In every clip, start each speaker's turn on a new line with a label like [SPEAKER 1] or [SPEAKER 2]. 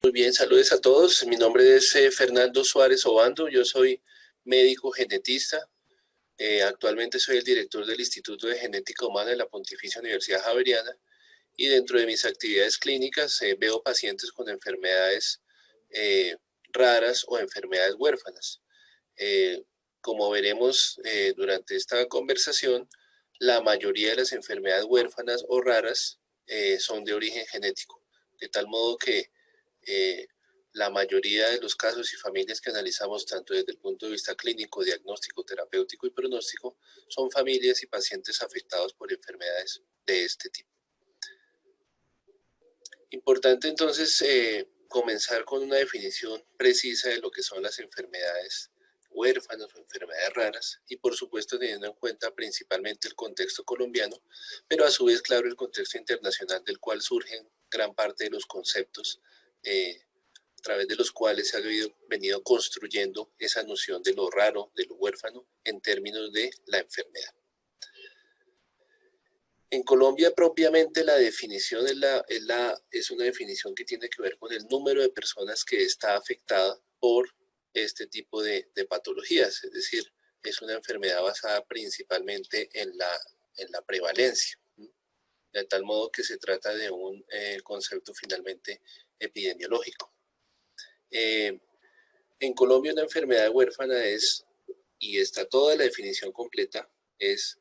[SPEAKER 1] Muy bien, saludos a todos. Mi nombre es Fernando Suárez Obando. Yo soy médico genetista. Actualmente soy el director del Instituto de Genética Humana de la Pontificia Universidad Javeriana y dentro de mis actividades clínicas veo pacientes con enfermedades eh, raras o enfermedades huérfanas. Eh, Como veremos durante esta conversación, la mayoría de las enfermedades huérfanas o raras son de origen genético, de tal modo que eh, la mayoría de los casos y familias que analizamos, tanto desde el punto de vista clínico, diagnóstico, terapéutico y pronóstico, son familias y pacientes afectados por enfermedades de este tipo. Importante entonces comenzar con una definición precisa de lo que son las enfermedades huérfanas o enfermedades raras y por supuesto teniendo en cuenta principalmente el contexto colombiano, pero a su vez claro el contexto internacional del cual surgen gran parte de los conceptos a través de los cuales se ha venido construyendo esa noción de lo raro, de lo huérfano en términos de la enfermedad. En Colombia propiamente la definición es una definición que tiene que ver con el número de personas que está afectada por este tipo de patologías, es decir, es una enfermedad basada principalmente en la prevalencia, de tal modo que se trata de un concepto finalmente epidemiológico. En Colombia una enfermedad huérfana es, y está toda la definición completa, es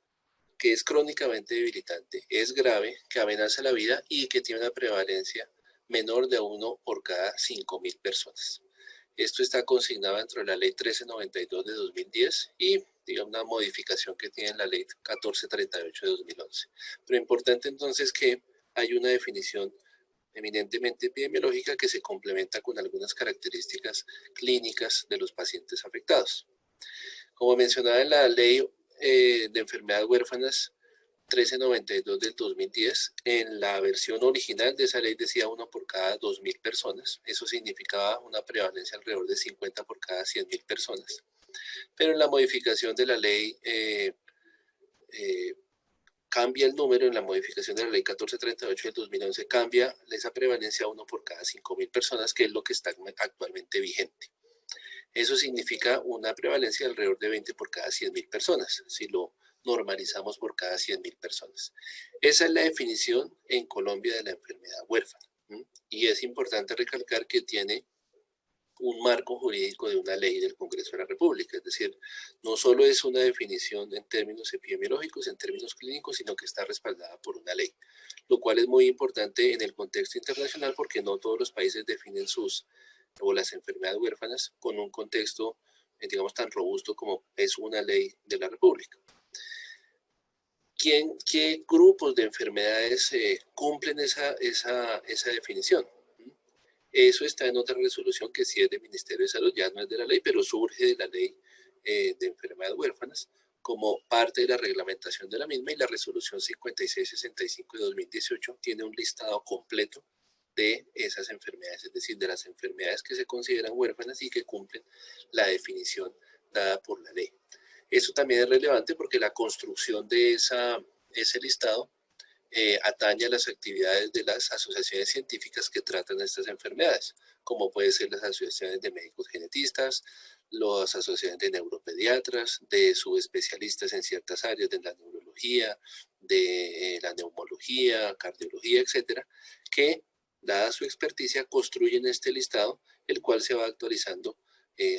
[SPEAKER 1] que es crónicamente debilitante, es grave, que amenaza la vida y que tiene una prevalencia menor de 1 por cada 5.000 personas. Esto está consignado dentro de la ley 1392 de 2010 y digamos una modificación que tiene la ley 1438 de 2011. Pero importante entonces que hay una definición eminentemente epidemiológica que se complementa con algunas características clínicas de los pacientes afectados. Como mencionaba en la ley de enfermedades huérfanas 1392 del 2010, en la versión original de esa ley decía 1 por cada 2.000 personas, eso significaba una prevalencia alrededor de 50 por cada 100.000 personas. Pero en la modificación de la ley cambia el número, en la modificación de la ley 1438 del 2011 cambia esa prevalencia a 1 por cada 5.000 personas, que es lo que está actualmente vigente. Eso significa una prevalencia de alrededor de 20 por cada 100.000 personas, si lo normalizamos por cada 100.000 personas. Esa es la definición en Colombia de la enfermedad huérfana. Y es importante recalcar que tiene un marco jurídico de una ley del Congreso de la República, es decir, no solo es una definición en términos epidemiológicos, en términos clínicos, sino que está respaldada por una ley, lo cual es muy importante en el contexto internacional porque no todos los países definen o las enfermedades huérfanas con un contexto, digamos, tan robusto como es una ley de la República. ¿Qué grupos de enfermedades cumplen esa definición? Eso está en otra resolución que sí es del Ministerio de Salud, ya no es de la ley, pero surge de la ley de enfermedades huérfanas como parte de la reglamentación de la misma, y la resolución 5665 de 2018 tiene un listado completo de esas enfermedades, es decir, de las enfermedades que se consideran huérfanas y que cumplen la definición dada por la ley. Eso también es relevante porque la construcción de ese listado atañe a las actividades de las asociaciones científicas que tratan estas enfermedades, como pueden ser las asociaciones de médicos genetistas, las asociaciones de neuropediatras, de subespecialistas en ciertas áreas de la neurología, de la neumología, cardiología, etcétera, que, dada su experticia, construyen este listado, el cual se va actualizando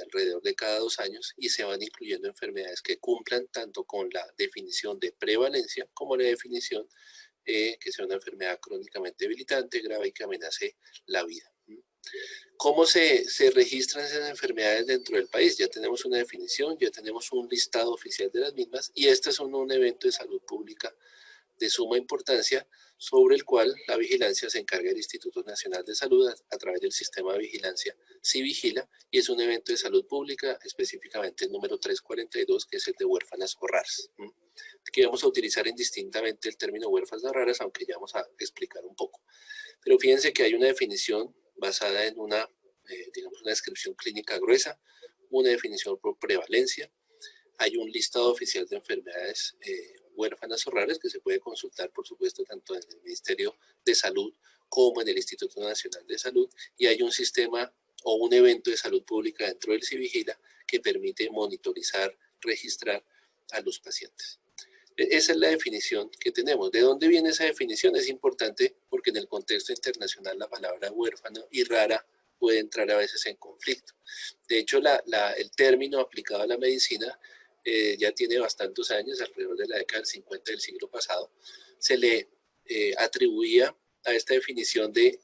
[SPEAKER 1] alrededor de cada 2 años y se van incluyendo enfermedades que cumplan tanto con la definición de prevalencia como la definición que sea una enfermedad crónicamente debilitante, grave y que amenace la vida. ¿Cómo se registran esas enfermedades dentro del país? Ya tenemos una definición, ya tenemos un listado oficial de las mismas y estas son un evento de salud pública de suma importancia sobre el cual la vigilancia se encarga del Instituto Nacional de Salud a través del sistema de vigilancia Civigila, y es un evento de salud pública, específicamente el número 342, que es el de huérfanas o raras. Aquí vamos a utilizar indistintamente el término huérfanas raras, aunque ya vamos a explicar un poco. Pero fíjense que hay una definición basada en digamos, una descripción clínica gruesa, una definición por prevalencia, hay un listado oficial de enfermedades huérfanas o raras que se puede consultar, por supuesto, tanto en el Ministerio de Salud como en el Instituto Nacional de Salud, y hay un sistema o un evento de salud pública dentro del Civigila que permite monitorizar, registrar a los pacientes. Esa es la definición que tenemos. ¿De dónde viene esa definición? Es importante porque en el contexto internacional la palabra huérfano y rara puede entrar a veces en conflicto. De hecho, el término aplicado a la medicina ya tiene bastantes años, alrededor de la década del 50 del siglo pasado. Se le atribuía a esta definición de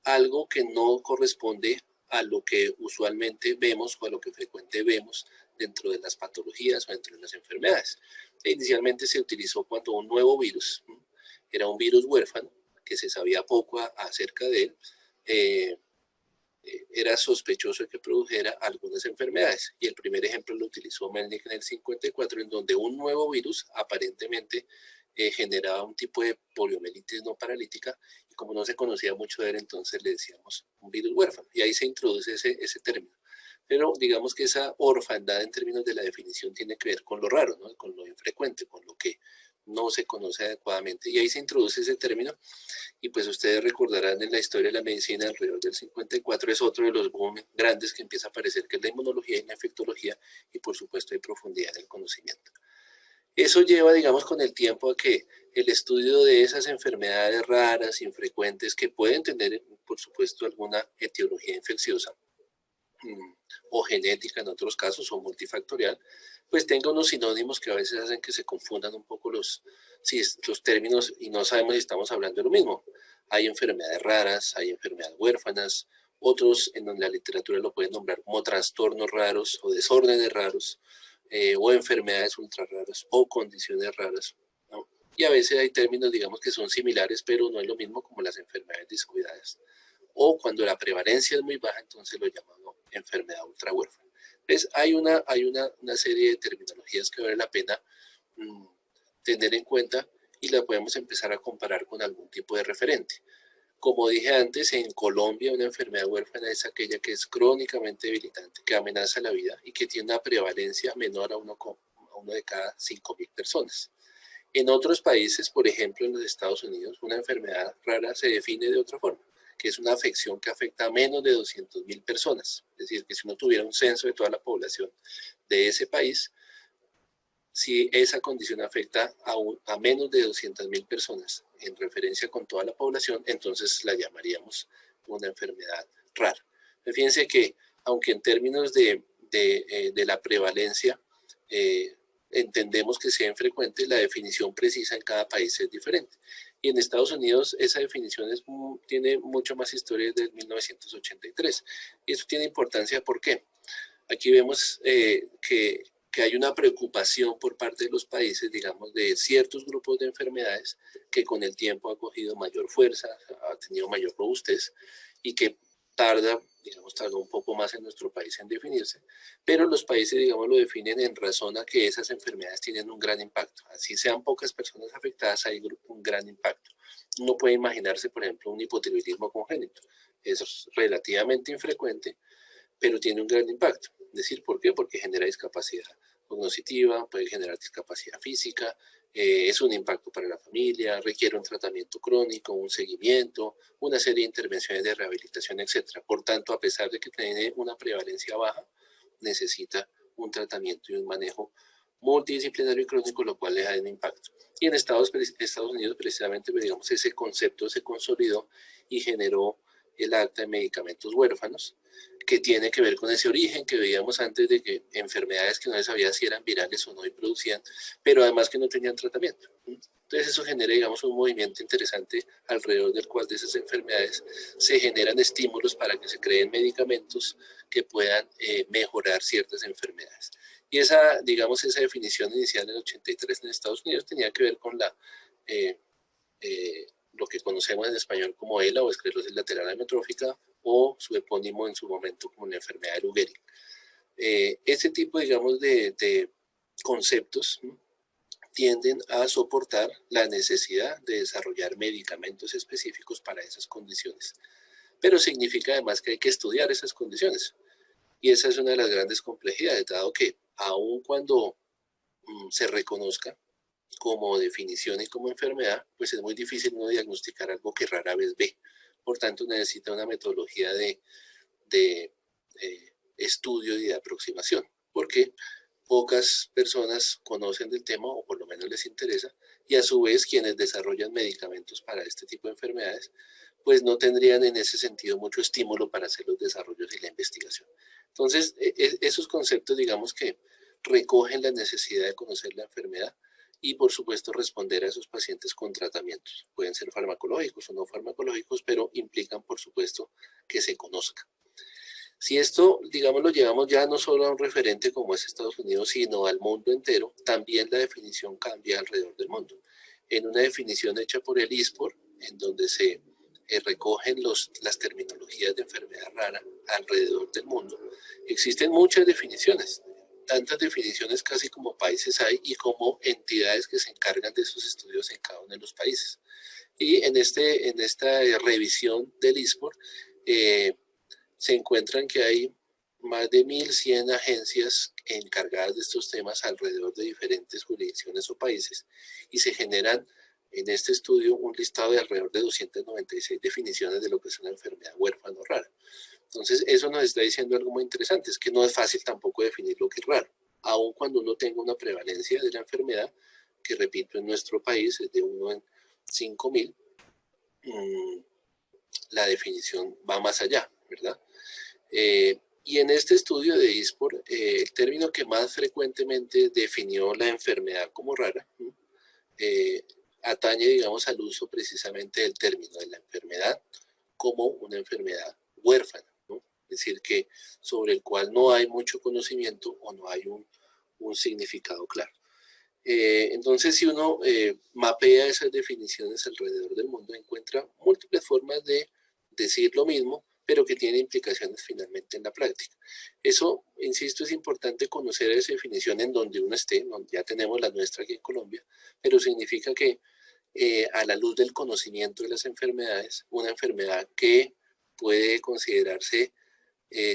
[SPEAKER 1] algo que no corresponde a lo que usualmente vemos o a lo que frecuentemente vemos dentro de las patologías o dentro de las enfermedades. Inicialmente se utilizó cuando un nuevo virus, era un virus huérfano, que se sabía poco acerca de él, era sospechoso de que produjera algunas enfermedades. Y el primer ejemplo lo utilizó Melnick en el 54, en donde un nuevo virus aparentemente generaba un tipo de poliomielitis no paralítica, y como no se conocía mucho de él, entonces le decíamos un virus huérfano. Y ahí se introduce ese término. Pero digamos que esa orfandad en términos de la definición tiene que ver con lo raro, ¿no? Con lo infrecuente, con lo que no se conoce adecuadamente. Y ahí se introduce ese término, y pues ustedes recordarán en la historia de la medicina alrededor del 54 es otro de los boom grandes que empieza a aparecer, que es la inmunología y la infectología, y por supuesto hay profundidad en el conocimiento. Eso lleva, digamos, con el tiempo a que el estudio de esas enfermedades raras, infrecuentes, que pueden tener, por supuesto, alguna etiología infecciosa o genética en otros casos, o multifactorial, pues tenga unos sinónimos que a veces hacen que se confundan un poco los términos y no sabemos si estamos hablando de lo mismo. Hay enfermedades raras, hay enfermedades huérfanas, otros en la literatura lo pueden nombrar como trastornos raros o desórdenes raros, o enfermedades ultra raras o condiciones raras, ¿no? Y a veces hay términos, digamos, que son similares, pero no es lo mismo, como las enfermedades discoideas. O cuando la prevalencia es muy baja, entonces lo llamamos enfermedad ultra huérfana. Entonces hay una serie de terminologías que vale la pena tener en cuenta, y la podemos empezar a comparar con algún tipo de referente. Como dije antes, en Colombia una enfermedad huérfana es aquella que es crónicamente debilitante, que amenaza la vida y que tiene una prevalencia menor a uno de cada 5.000 personas. En otros países, por ejemplo en los Estados Unidos, una enfermedad rara se define de otra forma, que es una afección que afecta a menos de 200.000 personas. Es decir, que si uno tuviera un censo de toda la población de ese país, si esa condición afecta a menos de 200.000 personas en referencia con toda la población, entonces la llamaríamos una enfermedad rara. Fíjense que, aunque en términos de la prevalencia entendemos que sea infrecuente, la definición precisa en cada país es diferente. Y en Estados Unidos esa definición tiene mucho más historia desde 1983. Y eso tiene importancia, ¿por qué? Aquí vemos que hay una preocupación por parte de los países, digamos, de ciertos grupos de enfermedades que con el tiempo ha cogido mayor fuerza, ha tenido mayor robustez, y que tardó un poco más en nuestro país en definirse, pero los países, digamos, lo definen en razón a que esas enfermedades tienen un gran impacto. Así sean pocas personas afectadas, hay un gran impacto. Uno puede imaginarse, por ejemplo, un hipotiroidismo congénito. Eso es relativamente infrecuente, pero tiene un gran impacto. Es decir, ¿por qué? Porque genera discapacidad cognitiva, puede generar discapacidad física, es un impacto para la familia, requiere un tratamiento crónico, un seguimiento, una serie de intervenciones de rehabilitación, etc. Por tanto, a pesar de que tiene una prevalencia baja, necesita un tratamiento y un manejo multidisciplinario y crónico, lo cual le da un impacto. Y en Estados Unidos, precisamente, digamos, ese concepto se consolidó y generó el Acta de Medicamentos Huérfanos, que tiene que ver con ese origen que veíamos antes, de que enfermedades que no se sabía si eran virales o no y producían, pero además que no tenían tratamiento. Entonces eso genera, digamos, un movimiento interesante alrededor del cual de esas enfermedades se generan estímulos para que se creen medicamentos que puedan mejorar ciertas enfermedades. Y esa, digamos, esa definición inicial en el 83 en Estados Unidos tenía que ver con lo que conocemos en español como ELA, o esclerosis lateral amiotrófica, o su epónimo en su momento como la enfermedad de Lou Gehrig. Este tipo, digamos, de conceptos tienden a soportar la necesidad de desarrollar medicamentos específicos para esas condiciones. Pero significa además que hay que estudiar esas condiciones. Y esa es una de las grandes complejidades, dado que aun cuando se reconozca como definición y como enfermedad, pues es muy difícil no diagnosticar algo que rara vez ve. Por tanto, necesita una metodología de estudio y de aproximación, porque pocas personas conocen del tema o por lo menos les interesa, y a su vez quienes desarrollan medicamentos para este tipo de enfermedades, pues no tendrían en ese sentido mucho estímulo para hacer los desarrollos y la investigación. Entonces, esos conceptos, digamos que recogen la necesidad de conocer la enfermedad y, por supuesto, responder a esos pacientes con tratamientos. Pueden ser farmacológicos o no farmacológicos, pero implican, por supuesto, que se conozca. Si esto, digamos, lo llevamos ya no solo a un referente como es Estados Unidos, sino al mundo entero, también la definición cambia alrededor del mundo. En una definición hecha por el ISPOR, en donde se recogen las terminologías de enfermedad rara alrededor del mundo, existen muchas definiciones, tantas definiciones casi como países hay y como entidades que se encargan de esos estudios en cada uno de los países. Y en esta revisión del ISPOR, se encuentran que hay más de 1.100 agencias encargadas de estos temas alrededor de diferentes jurisdicciones o países, y se generan en este estudio un listado de alrededor de 296 definiciones de lo que es una enfermedad huérfana o rara. Entonces, eso nos está diciendo algo muy interesante, es que no es fácil tampoco definir lo que es raro, aun cuando uno tenga una prevalencia de la enfermedad, que repito, en nuestro país es de 1 en 5.000, la definición va más allá, ¿verdad? Y en este estudio de ISPOR, el término que más frecuentemente definió la enfermedad como rara, atañe, digamos, al uso precisamente del término de la enfermedad como una enfermedad huérfana, ¿no? Es decir, que sobre el cual no hay mucho conocimiento o no hay un significado claro. Entonces, si uno mapea esas definiciones alrededor del mundo, encuentra múltiples formas de decir lo mismo, pero que tiene implicaciones finalmente en la práctica. Eso, insisto, es importante conocer esa definición en donde uno esté, donde ya tenemos la nuestra aquí en Colombia, pero significa que a la luz del conocimiento de las enfermedades, una enfermedad que puede considerarse,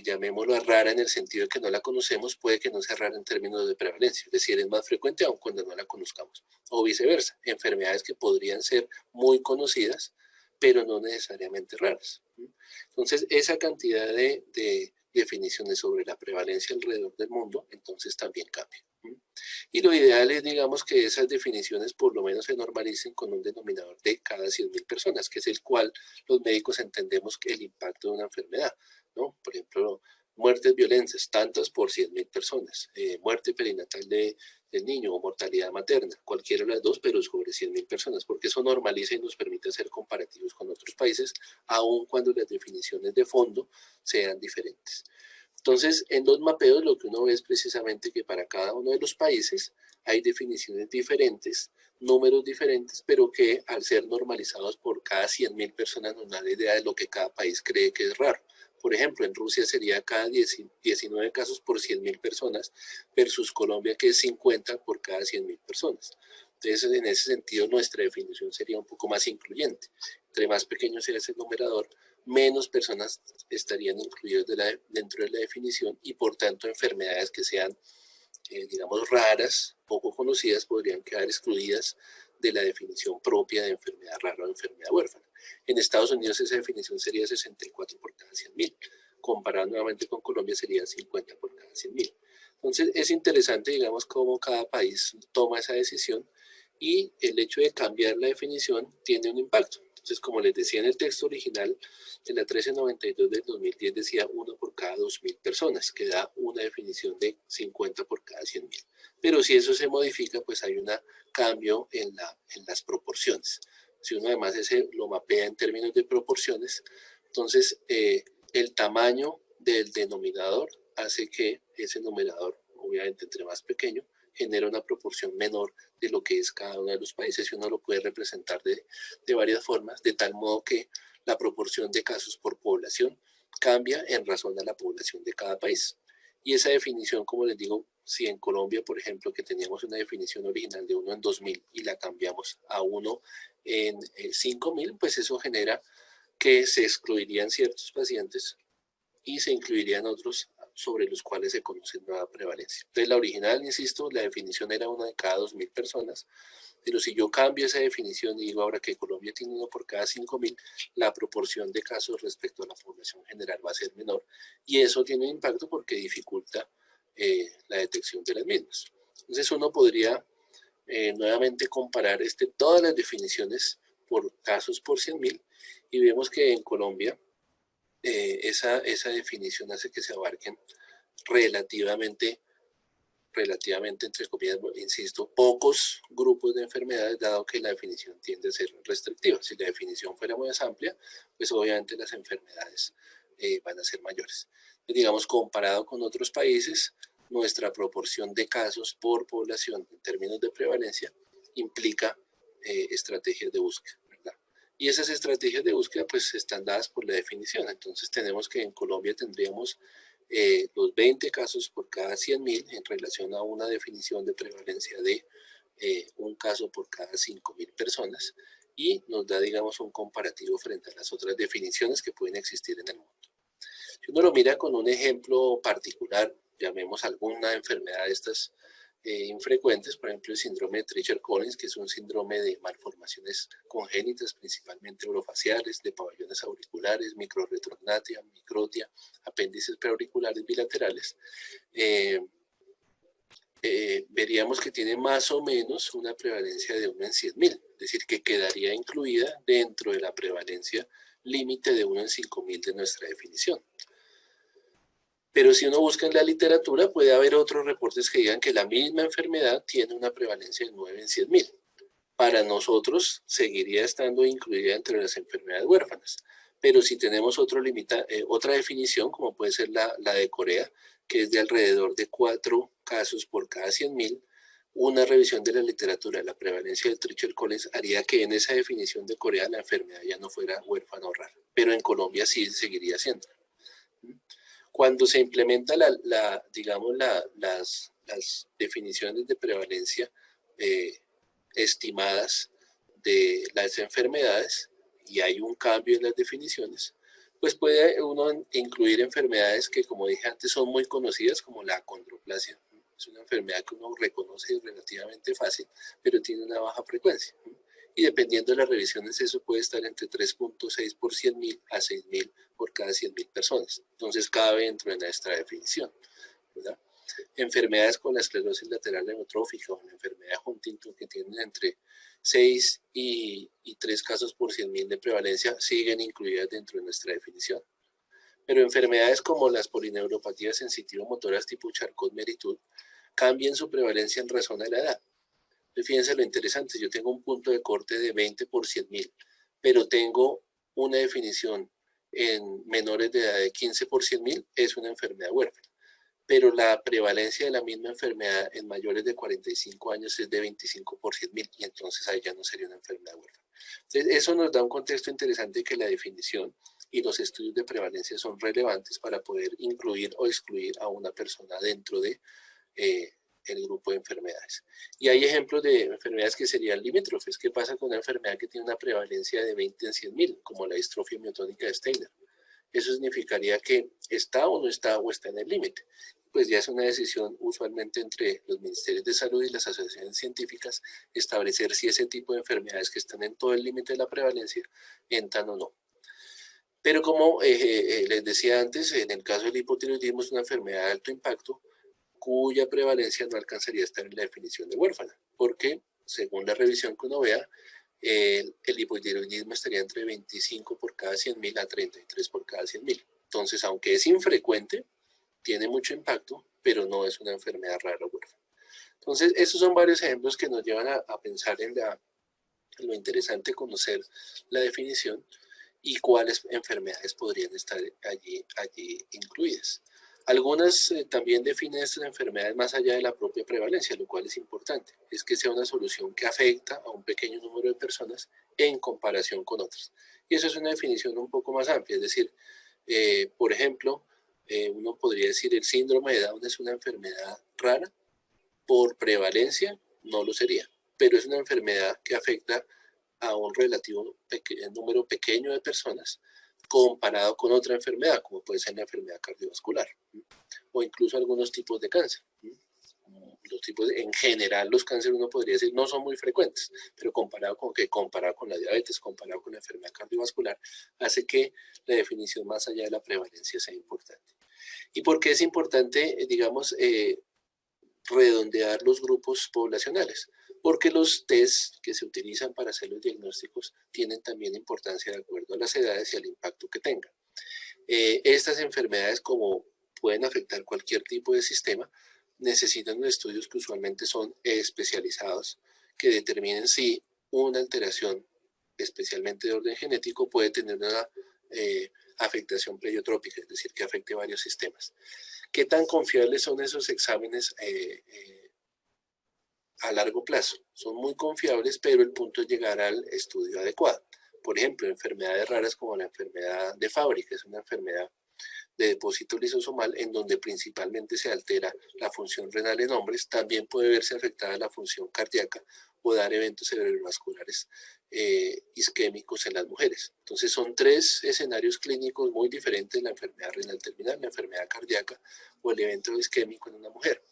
[SPEAKER 1] llamémoslo rara en el sentido de que no la conocemos, puede que no sea rara en términos de prevalencia, es decir, es más frecuente aun cuando no la conozcamos, o viceversa, enfermedades que podrían ser muy conocidas, pero no necesariamente raras. Entonces, esa cantidad de definiciones sobre la prevalencia alrededor del mundo, entonces también cambia. Y lo ideal es, digamos, que esas definiciones por lo menos se normalicen con un denominador de cada 100.000 personas, que es el cual los médicos entendemos que el impacto de una enfermedad, ¿no? Por ejemplo, muertes violentas, tantas por 100.000 personas, muerte perinatal del niño o mortalidad materna, cualquiera de las dos, pero sobre 100.000 personas, porque eso normaliza y nos permite hacer comparativos con otros países, aun cuando las definiciones de fondo sean diferentes. Entonces, en los mapeos lo que uno ve es precisamente que para cada uno de los países hay definiciones diferentes, números diferentes, pero que al ser normalizados por cada 100.000 personas nos da la idea de lo que cada país cree que es raro. Por ejemplo, en Rusia sería cada 19 casos por 100.000 personas versus Colombia, que es 50 por cada 100.000 personas. Entonces, en ese sentido, nuestra definición sería un poco más incluyente. Entre más pequeño sea ese numerador, menos personas estarían incluidas dentro de la definición, y por tanto enfermedades que sean, digamos, raras, poco conocidas, podrían quedar excluidas de la definición propia de enfermedad rara o enfermedad huérfana. En Estados Unidos esa definición sería 64 por cada 100.000. Comparado nuevamente con Colombia serían 50 por cada 100.000. Entonces es interesante, digamos, cómo cada país toma esa decisión, y el hecho de cambiar la definición tiene un impacto. Entonces, como les decía en el texto original, en la 1392 del 2010 decía 1 por cada 2.000 personas, que da una definición de 50 por cada 100.000. Pero si eso se modifica, pues hay un cambio en las proporciones. Si uno además lo mapea en términos de proporciones, entonces el tamaño del denominador hace que ese numerador, obviamente entre más pequeño, genera una proporción menor de lo que es cada uno de los países, y uno lo puede representar de varias formas, de tal modo que la proporción de casos por población cambia en razón a la población de cada país. Y esa definición, como les digo, si en Colombia, por ejemplo, que teníamos una definición original de 1 en 2.000 y la cambiamos a 1 en 5.000, pues eso genera que se excluirían ciertos pacientes y se incluirían otros sobre los cuales se conoce nueva prevalencia. Entonces la original, insisto, la definición era 1 de cada 2.000 personas, pero si yo cambio esa definición y digo ahora que Colombia tiene 1 por cada 5.000, la proporción de casos respecto a la población general va a ser menor, y eso tiene un impacto porque dificulta la detección de las mismas. Entonces uno podría nuevamente comparar todas las definiciones por casos por 100.000 y vemos que en Colombia esa definición hace que se abarquen relativamente, entre comillas, insisto, pocos grupos de enfermedades, dado que la definición tiende a ser restrictiva. Si la definición fuera más amplia, pues obviamente las enfermedades van a ser mayores. Digamos, comparado con otros países, nuestra proporción de casos por población en términos de prevalencia implica estrategias de búsqueda, ¿verdad? Y esas estrategias de búsqueda pues están dadas por la definición. Entonces tenemos que en Colombia tendríamos los 20 casos por cada 100.000 en relación a una definición de prevalencia de un caso por cada 5.000 personas, y nos da, digamos, un comparativo frente a las otras definiciones que pueden existir en el mundo. Si uno lo mira con un ejemplo particular, llamemos alguna enfermedad de estas infrecuentes, por ejemplo el síndrome de Treacher-Collins, que es un síndrome de malformaciones congénitas, principalmente orofaciales, de pabellones auriculares, microretrognatia, microtia, apéndices preauriculares bilaterales, veríamos que tiene más o menos una prevalencia de 1 en 100.000, es decir, que quedaría incluida dentro de la prevalencia límite de 1 en 5.000 de nuestra definición. Pero si uno busca en la literatura, puede haber otros reportes que digan que la misma enfermedad tiene una prevalencia de 9 en 100.000. Para nosotros seguiría estando incluida entre las enfermedades huérfanas. Pero si tenemos otra definición, como puede ser la de Corea, que es de alrededor de 4 casos por cada 100.000, una revisión de la literatura de la prevalencia del Treacher-Collins haría que en esa definición de Corea la enfermedad ya no fuera huérfana o rara. Pero en Colombia sí seguiría siendo. Cuando se implementa digamos, las definiciones de prevalencia estimadas de las enfermedades y hay un cambio en las definiciones, pues puede uno incluir enfermedades que, como dije antes, son muy conocidas, como la acondroplasia. Es una enfermedad que uno reconoce relativamente fácil, pero tiene una baja frecuencia. Y dependiendo de las revisiones, eso puede estar entre 3.6 por 100.000 a 6.000 por cada 100.000 personas. Entonces cabe dentro de nuestra definición, ¿verdad? Enfermedades con la esclerosis lateral amiotrófica o la enfermedad de Huntington, que tienen entre 6 y 3 casos por 100.000 de prevalencia, siguen incluidas dentro de nuestra definición. Pero enfermedades como las polineuropatías sensitivo-motoras tipo Charcot-Marie-Tooth cambian su prevalencia en razón de la edad. Fíjense lo interesante, yo tengo un punto de corte de 20 por 100.000, pero tengo una definición en menores de edad de 15 por 100.000, es una enfermedad huérfana. Pero la prevalencia de la misma enfermedad en mayores de 45 años es de 25 por 100.000, y entonces ahí ya no sería una enfermedad huérfana. Entonces, eso nos da un contexto interesante de que la definición y los estudios de prevalencia son relevantes para poder incluir o excluir a una persona dentro de el grupo de enfermedades. Y hay ejemplos de enfermedades que serían limítrofes. ¿Qué pasa con una enfermedad que tiene una prevalencia de 20 en 100.000, como la distrofia miotónica de Steiner? Eso significaría que está o no está o está en el límite. Pues ya es una decisión usualmente entre los ministerios de salud y las asociaciones científicas establecer si ese tipo de enfermedades que están en todo el límite de la prevalencia entran o no. Pero como les decía antes, en el caso del hipotiroidismo es una enfermedad de alto impacto cuya prevalencia no alcanzaría a estar en la definición de huérfana, porque según la revisión que uno vea, el hipotiroidismo estaría entre 25 por cada 100.000 a 33 por cada 100.000. Entonces, aunque es infrecuente, tiene mucho impacto, pero no es una enfermedad rara o huérfana. Entonces, esos son varios ejemplos que nos llevan a pensar en lo interesante de conocer la definición y cuáles enfermedades podrían estar allí incluidas. Algunas también definen estas enfermedades más allá de la propia prevalencia, lo cual es importante, es que sea una solución que afecta a un pequeño número de personas en comparación con otras. Y eso es una definición un poco más amplia, es decir, por ejemplo, uno podría decir el síndrome de Down es una enfermedad rara, por prevalencia no lo sería, pero es una enfermedad que afecta a un relativo número pequeño de personas comparado con otra enfermedad, como puede ser la enfermedad cardiovascular. o incluso algunos tipos de cáncer. En general los cánceres uno podría decir no son muy frecuentes, pero comparado con la diabetes, comparado con la enfermedad cardiovascular, hace que la definición más allá de la prevalencia sea importante. ¿Y por qué es importante, digamos, redondear los grupos poblacionales? Porque los test que se utilizan para hacer los diagnósticos tienen también importancia de acuerdo a las edades y al impacto que tengan. Estas enfermedades, como pueden afectar cualquier tipo de sistema, necesitan estudios que usualmente son especializados, que determinen si una alteración, especialmente de orden genético, puede tener una afectación pleiotrópica, es decir, que afecte varios sistemas. ¿Qué tan confiables son esos exámenes a largo plazo? Son muy confiables, pero el punto es llegar al estudio adecuado. Por ejemplo, enfermedades raras como la enfermedad de Fabry, que es una enfermedad de depósito lisosomal en donde principalmente se altera la función renal en hombres, también puede verse afectada la función cardíaca o dar eventos cerebrovasculares isquémicos en las mujeres. Entonces son tres escenarios clínicos muy diferentes: la enfermedad renal terminal, la enfermedad cardíaca o el evento isquémico en una mujer.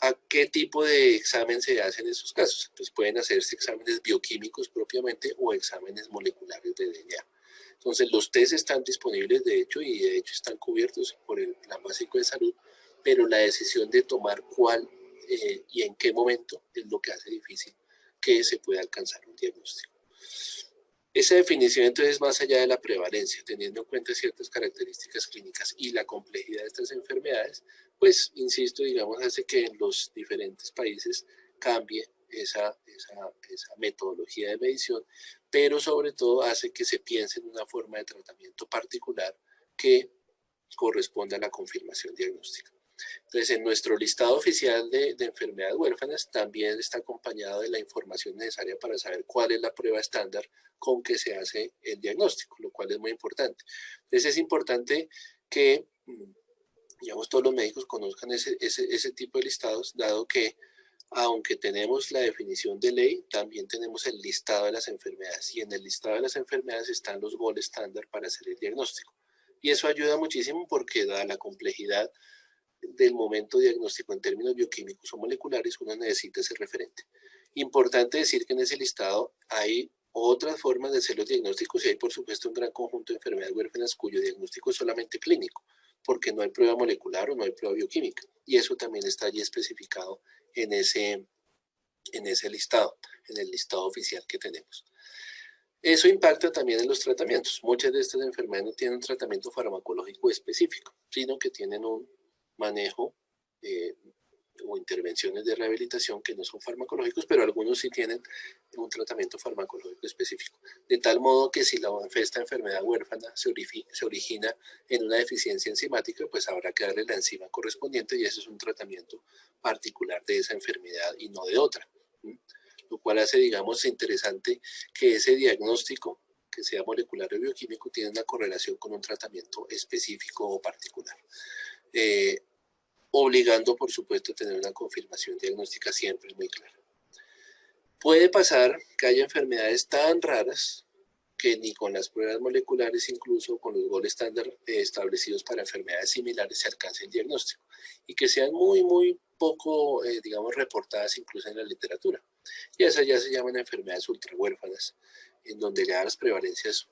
[SPEAKER 1] ¿A qué tipo de examen se hace en esos casos? Pues pueden hacerse exámenes bioquímicos propiamente o exámenes moleculares de DNA. Entonces los test están disponibles de hecho y de hecho están cubiertos por el Plan Básico de Salud, pero la decisión de tomar cuál y en qué momento es lo que hace difícil que se pueda alcanzar un diagnóstico. Esa definición entonces, más allá de la prevalencia, teniendo en cuenta ciertas características clínicas y la complejidad de estas enfermedades, pues, insisto, digamos, hace que en los diferentes países cambie esa metodología de medición, pero sobre todo hace que se piense en una forma de tratamiento particular que corresponda a la confirmación diagnóstica. Entonces, en nuestro listado oficial de enfermedades huérfanas también está acompañado de la información necesaria para saber cuál es la prueba estándar con que se hace el diagnóstico, lo cual es muy importante. Entonces, es importante que, digamos, todos los médicos conozcan ese tipo de listados, dado que, aunque tenemos la definición de ley, también tenemos el listado de las enfermedades, y en el listado de las enfermedades están los gold estándar para hacer el diagnóstico. Y eso ayuda muchísimo porque, dada la complejidad del momento diagnóstico en términos bioquímicos o moleculares, uno necesita ese referente. Importante decir que en ese listado hay otras formas de hacer los diagnósticos y hay, por supuesto, un gran conjunto de enfermedades huérfanas cuyo diagnóstico es solamente clínico, porque no hay prueba molecular o no hay prueba bioquímica, y eso también está allí especificado en ese listado, en el listado oficial que tenemos. Eso impacta también en los tratamientos. Muchas de estas enfermedades no tienen un tratamiento farmacológico específico, sino que tienen un manejo o intervenciones de rehabilitación que no son farmacológicos, pero algunos sí tienen un tratamiento farmacológico específico. De tal modo que si esta enfermedad huérfana se origina en una deficiencia enzimática, pues habrá que darle la enzima correspondiente y ese es un tratamiento particular de esa enfermedad y no de otra. Lo cual hace, digamos, interesante que ese diagnóstico, que sea molecular o bioquímico, tiene una correlación con un tratamiento específico o particular. Obligando, por supuesto, a tener una confirmación diagnóstica siempre muy clara. Puede pasar que haya enfermedades tan raras que ni con las pruebas moleculares, incluso con los gold estándar establecidos para enfermedades similares, se alcance el diagnóstico y que sean muy poco, digamos, reportadas incluso en la literatura. Y esas ya se llaman enfermedades ultrahuérfanas, en donde ya las prevalencias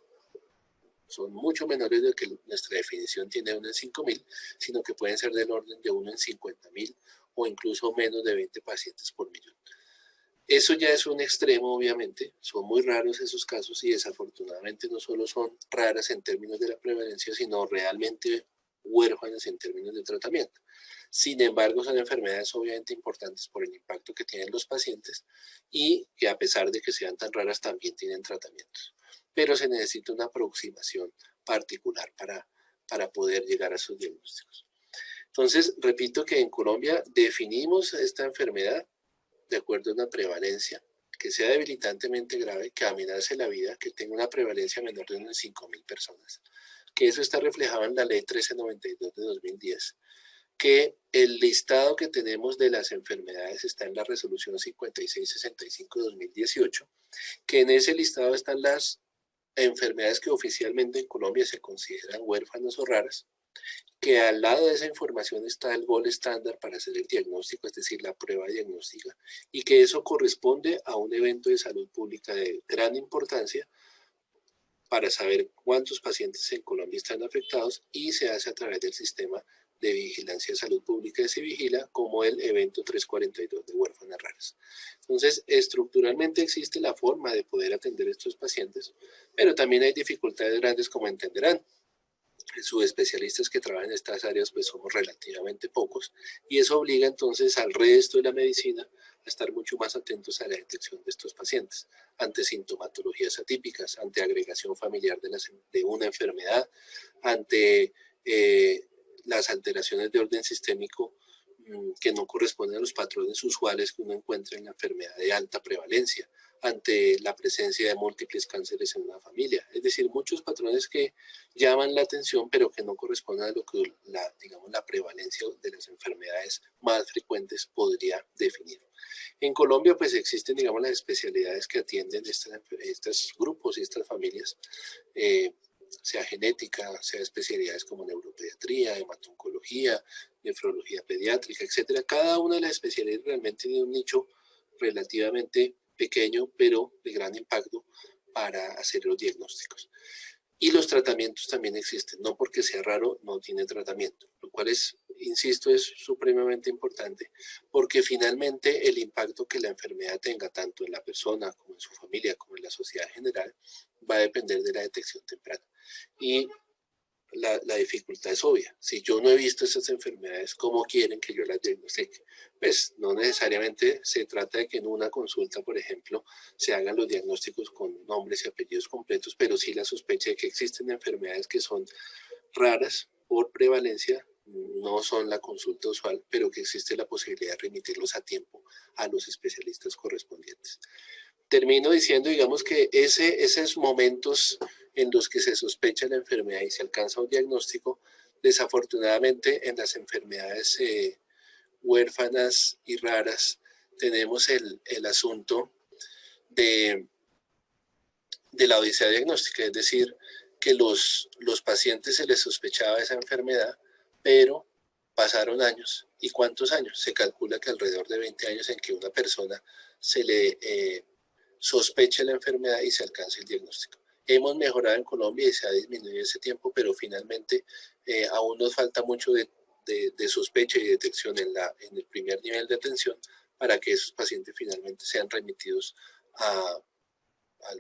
[SPEAKER 1] son mucho menores de lo que nuestra definición tiene, 1 en 5.000, sino que pueden ser del orden de 1 en 50.000 o incluso menos de 20 pacientes por millón. Eso ya es un extremo, obviamente, son muy raros esos casos y desafortunadamente no solo son raras en términos de la prevalencia, sino realmente huérfanas en términos de tratamiento. Sin embargo, son enfermedades obviamente importantes por el impacto que tienen los pacientes y que, a pesar de que sean tan raras, también tienen tratamientos. Pero se necesita una aproximación particular para poder llegar a sus diagnósticos. Entonces, repito que en Colombia definimos esta enfermedad de acuerdo a una prevalencia que sea debilitantemente grave, que amenace la vida, que tenga una prevalencia menor de 1 en 5.000 personas, que eso está reflejado en la ley 1392 de 2010, que el listado que tenemos de las enfermedades está en la resolución 5665 de 2018, que en ese listado están las enfermedades que oficialmente en Colombia se consideran huérfanas o raras, que al lado de esa información está el gol estándar para hacer el diagnóstico, es decir, la prueba diagnóstica, y que eso corresponde a un evento de salud pública de gran importancia para saber cuántos pacientes en Colombia están afectados, y se hace a través del sistema de vigilancia de salud pública que se vigila como el evento 342 de huérfanas raras. Entonces, estructuralmente existe la forma de poder atender a estos pacientes, pero también hay dificultades grandes, como entenderán. Subespecialistas que trabajan en estas áreas pues somos relativamente pocos, y eso obliga entonces al resto de la medicina a estar mucho más atentos a la detección de estos pacientes ante sintomatologías atípicas, ante agregación familiar de una enfermedad, ante las alteraciones de orden sistémico que no corresponden a los patrones usuales que uno encuentra en la enfermedad de alta prevalencia, ante la presencia de múltiples cánceres en una familia. Es decir, muchos patrones que llaman la atención, pero que no corresponden a lo que digamos, la prevalencia de las enfermedades más frecuentes podría definir. En Colombia, pues existen, digamos, las especialidades que atienden estos grupos y estas familias, sea genética, sea especialidades como neuropediatría, hematoncología, nefrología pediátrica, etcétera. Cada una de las especialidades realmente tiene un nicho relativamente pequeño, pero de gran impacto para hacer los diagnósticos. Y los tratamientos también existen, no porque sea raro, no tiene tratamiento, lo cual es, insisto, es supremamente importante, porque finalmente el impacto que la enfermedad tenga tanto en la persona como en su familia, como en la sociedad en general, va a depender de la detección temprana. Y la dificultad es obvia. Si yo no he visto esas enfermedades, ¿cómo quieren que yo las diagnostique? Pues no necesariamente se trata de que en una consulta, por ejemplo, se hagan los diagnósticos con nombres y apellidos completos, pero sí la sospecha de que existen enfermedades que son raras por prevalencia, no son la consulta usual, pero que existe la posibilidad de remitirlos a tiempo a los especialistas correspondientes. Termino diciendo, digamos, que esos momentos en los que se sospecha la enfermedad y se alcanza un diagnóstico, desafortunadamente en las enfermedades huérfanas y raras tenemos el asunto de la odisea diagnóstica, es decir, que los pacientes se les sospechaba esa enfermedad, pero pasaron años. ¿Y cuántos años? Se calcula que alrededor de 20 años en que una persona se le sospeche la enfermedad y se alcance el diagnóstico. Hemos mejorado en Colombia y se ha disminuido ese tiempo, pero finalmente aún nos falta mucho de sospecha y detección en el primer nivel de atención para que esos pacientes finalmente sean remitidos a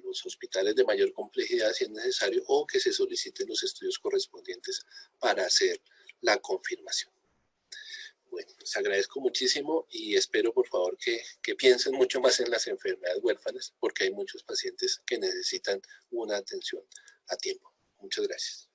[SPEAKER 1] los hospitales de mayor complejidad si es necesario, o que se soliciten los estudios correspondientes para hacer la confirmación. Bueno, les agradezco muchísimo y espero por favor que piensen mucho más en las enfermedades huérfanas, porque hay muchos pacientes que necesitan una atención a tiempo. Muchas gracias.